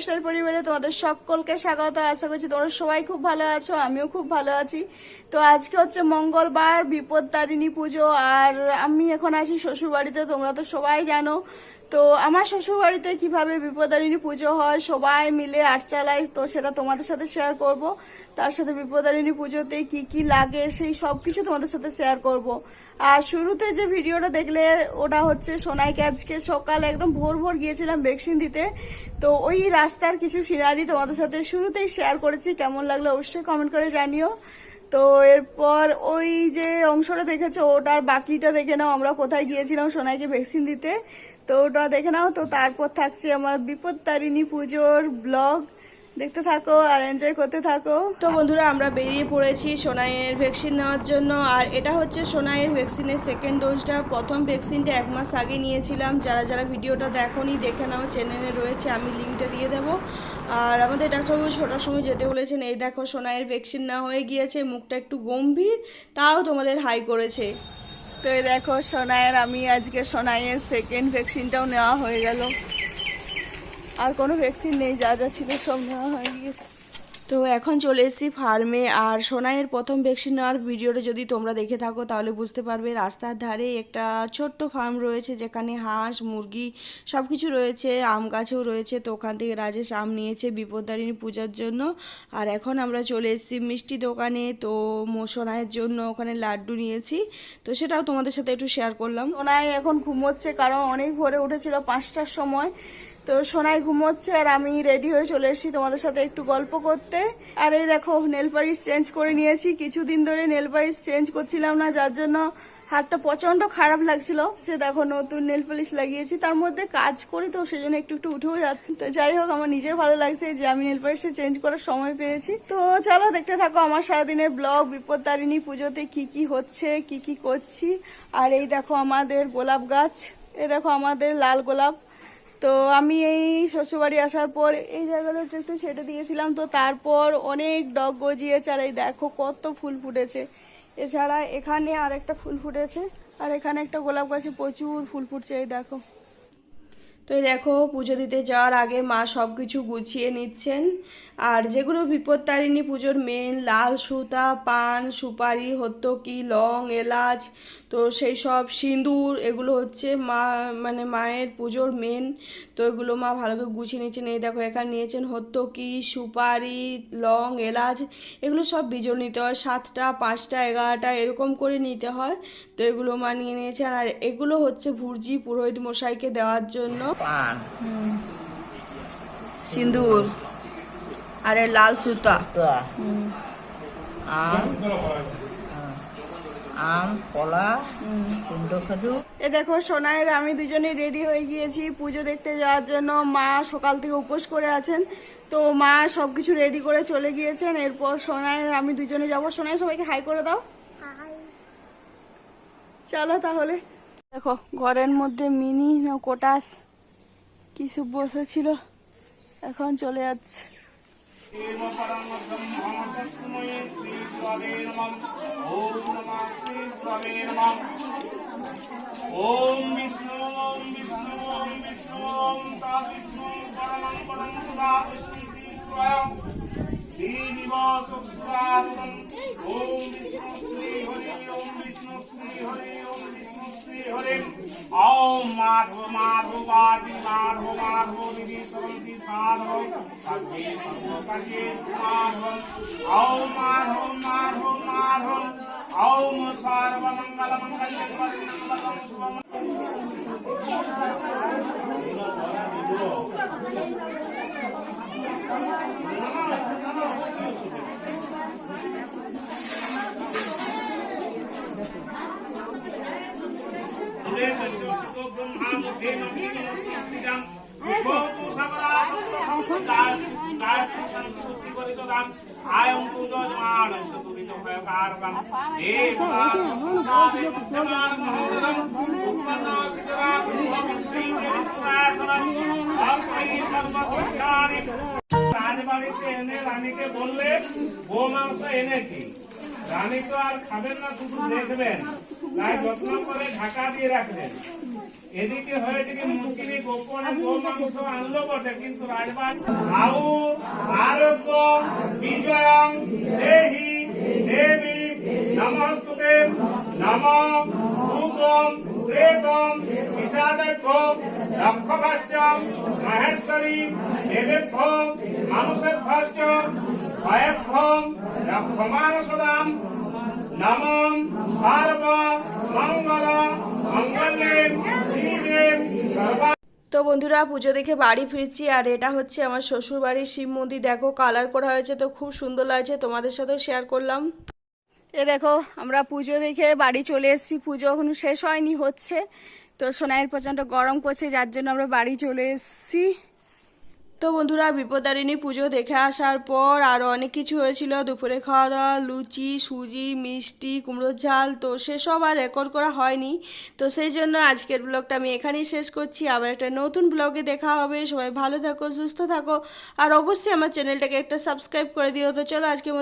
Lifestyle পরিবারে তোমাদের সকলকে স্বাগত। আশা করছি তোমরা সবাই খুব ভালো আছো, আমিও খুব ভালো আছি। তো আজকে হচ্ছে মঙ্গলবার, বিপত্তারিণী পুজো, আর আমি এখন আছি শ্বশুরবাড়িতে। তোমরা তো সবাই জানো তো আমার শ্বশুরবাড়িতে কিভাবে বিপত্তারিণী পুজো হয়, সবাই মিলে আট চালাই, তো সেটা তোমাদের সাথে শেয়ার করব। তার সাথে বিপত্তারিণী পুজোতে কি কি লাগে সেই সব কিছু তোমাদের সাথে শেয়ার করব। আর শুরুতে যে ভিডিওটা দেখলে ওটা হচ্ছে সোনাইকে আজকে সকালে একদম ভোর ভোর গিয়েছিলাম ভ্যাকসিন দিতে। তো ওই রাস্তার কিছু সিনারি তোমাদের সাথে শুরুতেই শেয়ার করেছি, কেমন লাগলো অবশ্যই কমেন্ট করে জানিও। তো এরপর ওই যে অংশটা দেখেছো ওটার বাকিটা দেখে নাও, আমরা কোথায় গিয়েছিলাম সোনাইকে ভ্যাকসিন দিতে, তো ওটা দেখে নাও। তো তারপর থাকছে আমার বিপত্তারিণী পুজোর ব্লগ, দেখতে থাকো আর এনজয় করতে থাকো। তো বন্ধুরা, আমরা বেরিয়ে পড়েছি সোনাইয়ের ভ্যাকসিন নেওয়ার জন্য। আর এটা হচ্ছে সোনাইয়ের ভ্যাকসিনের সেকেন্ড ডোজটা। প্রথম ভ্যাকসিনটা 1 মাস আগে নিয়েছিলাম। যারা যারা ভিডিওটা দেখোনি দেখে নাও, চ্যানেলে রয়েছে, আমি লিঙ্কটা দিয়ে দেবো। আর আমাদের ডাক্তারবাবু ছোটার সময় যেতে বলেছেন। এই দেখো সোনাইয়ের ভ্যাকসিন না হয়ে গিয়েছে, মুখটা একটু গম্ভীর, তাও তোমাদের হাই করেছে। তো এই দেখো সোনাইয়ের, আমি আজকে সোনাইয়ের সেকেন্ড ভ্যাকসিনটাও নেওয়া হয়ে গেল। আর কোনো ভ্যাকসিন নেই, যা যা ছিল সব নেওয়া হয়ে গিয়েছে। তো এখন চলে এসেছি ফার্মে। আর সোনাইয়ের প্রথম ভ্যাকসিন নেওয়ার ভিডিওটা যদি তোমরা দেখে থাকো তাহলে বুঝতে পারবে। রাস্তার ধারে একটা ছোট্ট ফার্ম রয়েছে যেখানে হাঁস মুরগি সব কিছু রয়েছে, আম গাছও রয়েছে। তো ওখান থেকে রাজেশ আম নিয়েছে বিপত্তারিণী পূজার জন্য। আর এখন আমরা চলে এসেছি মিষ্টি দোকানে। তো সোনাইয়ের জন্য ওখানে লাড্ডু নিয়েছি, তো সেটাও তোমাদের সাথে একটু শেয়ার করলাম। সোনাই এখন ঘুমোচ্ছে, কারণ অনেক ভোরে উঠেছিল 5টার সময়। তো সোনাই ঘুমোচ্ছে আর আমি রেডি হয়ে চলে এসেছি তোমাদের সাথে একটু গল্প করতে। আর এই দেখো নেল পালিশ চেঞ্জ করে নিয়েছি। কিছুদিন ধরে নেল পালিশ চেঞ্জ করছিলাম না, যার জন্য হাতটা প্রচন্ড খারাপ লাগছিল। যে দেখো নতুন নেল পালিশ লাগিয়েছি, তার মধ্যে কাজ করি তো সেই জন্য একটু একটু উঠেও যাচ্ছি। তো যাই হোক, আমার নিজের ভালো লাগছে যে আমি নেল পালিশে চেঞ্জ করার সময় পেয়েছি। তো চলো দেখতে থাকো আমার সারাদিনের ব্লগ, বিপত্তারিণী পুজোতে কি কি হচ্ছে, কি কি করছি। আর এই দেখো আমাদের গোলাপ গাছ, এই দেখো আমাদের লাল গোলাপ। তো আমি এই শ্বশুরবাড়ি আসার পর এই জায়গাটা একটু ছেটে দিয়েছিলাম। তো তারপর অনেক ডগ গজিয়েছে, আর এই দেখো কত ফুল ফুটেছে। এছাড়া এখানে আর একটা ফুল ফুটেছে, আর এখানে একটা গোলাপ গাছে প্রচুর ফুল ফুটছে, এই দেখো। তো এই দেখো পুজো দিতে যাওয়ার আগে মা সব কিছু গুছিয়ে নিচ্ছেন। আর যেগুলো বিপত্তারিণী পুজোর মেন, লাল সুতা, পান, সুপারি, হত্তকি, লং, এলাচ, তো সেই সব সিঁদুর, এগুলো হচ্ছে মায়ের পুজোর মেন। তো এগুলো মা ভালো করে গুছিয়ে নিচ্ছেন। এই দেখো এখানে নিয়েছেন হত্তকি, সুপারি, লং, এলাচ, এগুলো সব বিজোড় নিতে হয়। 7টা, 5টা, 11টা এরকম করে নিতে হয়। তো এগুলো মা নিয়ে নিয়েছেন। আর এগুলো হচ্ছে ভুর্জি পুরোহিত মশাইকে দেওয়ার জন্য। পান, সিঁদুর, আর লাল সুতা, আম, আম, কলা, কুমড়ো খেজুর। এ দেখো সোনাইয়ের আমি দুজনে রেডি হয়ে গিয়েছি পুজো দেখতে যাওয়ার জন্য। মা সকাল থেকে উপোস করে আছেন, তো মা সবকিছু রেডি করে চলে গিয়েছেন। এরপর সোনাইয়ের আমি দুজনে যাবো। সোনাই সবাইকে হাই করে দাও। চলো তাহলে। দেখো ঘরের মধ্যে মিনি না কোটাস কিছু বসেছিল, এখন চলে যাচ্ছে। ওম বিষ্ণু ওম বিষ্ণু ওম বিষ্ণু ওম তা বিষ্ণু পরমং পরম সদা বিষ্ণু স্বয়ং দিবস সুরাতম ওম বিষ্ণু শ্রী হরি ওম বিষ্ণু শ্রী হরি ওম বিষ্ণু শ্রী হরি ওম মাধব মাধবাদি মাধব মাধব নিধি সরন্তি সাধব সর্বে সর্বকার্যে মাধব ওম মাধব মাধব মাধব ওম সর্বমঙ্গল মঙ্গলে সর্বমঙ্গলং শুভম। রাজবাড়িতে এনে রানীকে বললে গো মাংস এনেছি, রানী তো আর খাবেন না, শুধু দেখবেন, তাই যত্ন করে ঢাকা দিয়ে রাখলেন। এদিকে হয়েছে কি মুরগির গোপনে গোমাংস আনলো বটে, কিন্তু রাজবাড়ি আউ আরোগ্য বিজয়ং দেহি দেবী নমস্তুতে নম ভূতম প্রেতম বিষাদক্ষ রক্ষভাষ্যম মহেশ্বরী দেবেভ্যম মানুষেভ্যশ্চ ভয়েভ্যম রক্ষমানসদাম নমঃ সর্ব মঙ্গল মঙ্গলে শিবে সর্বা। তো বন্ধুরা পুজো দেখে বাড়ি ফিরছি, আর এটা হচ্ছে আমার শ্বশুর বাড়ির শিব মন্দির। দেখো কালার করা হয়েছে, তো খুব সুন্দর লাগছে, তোমাদের সাথেও শেয়ার করলাম। এ দেখো আমরা পুজো দেখে বাড়ি চলে এসেছি, পুজো এখনো শেষ হয়নি, হচ্ছে। তো সোনাইয়ের প্রচণ্ড গরম করছে, যার জন্য আমরা বাড়ি চলে এসেছি। তো বন্ধুরা বিপদারিণী পুজো দেখে আসার পর আরও অনেক কিছু হয়েছিল, দুপুরে খাওয়া দাওয়া, লুচি, সুজি, মিষ্টি, কুমড়োর ঝাল, তো সেসব আর রেকর্ড করা হয়নি। তো সেই জন্য আজকের ব্লগটা আমি এখানেই শেষ করছি। আবার একটা নতুন ব্লগে দেখা হবে। সবাই ভালো থাকো, সুস্থ থাকো, আর অবশ্যই আমার চ্যানেলটাকে একটা সাবস্ক্রাইব করে দিও। তো চলো আজকে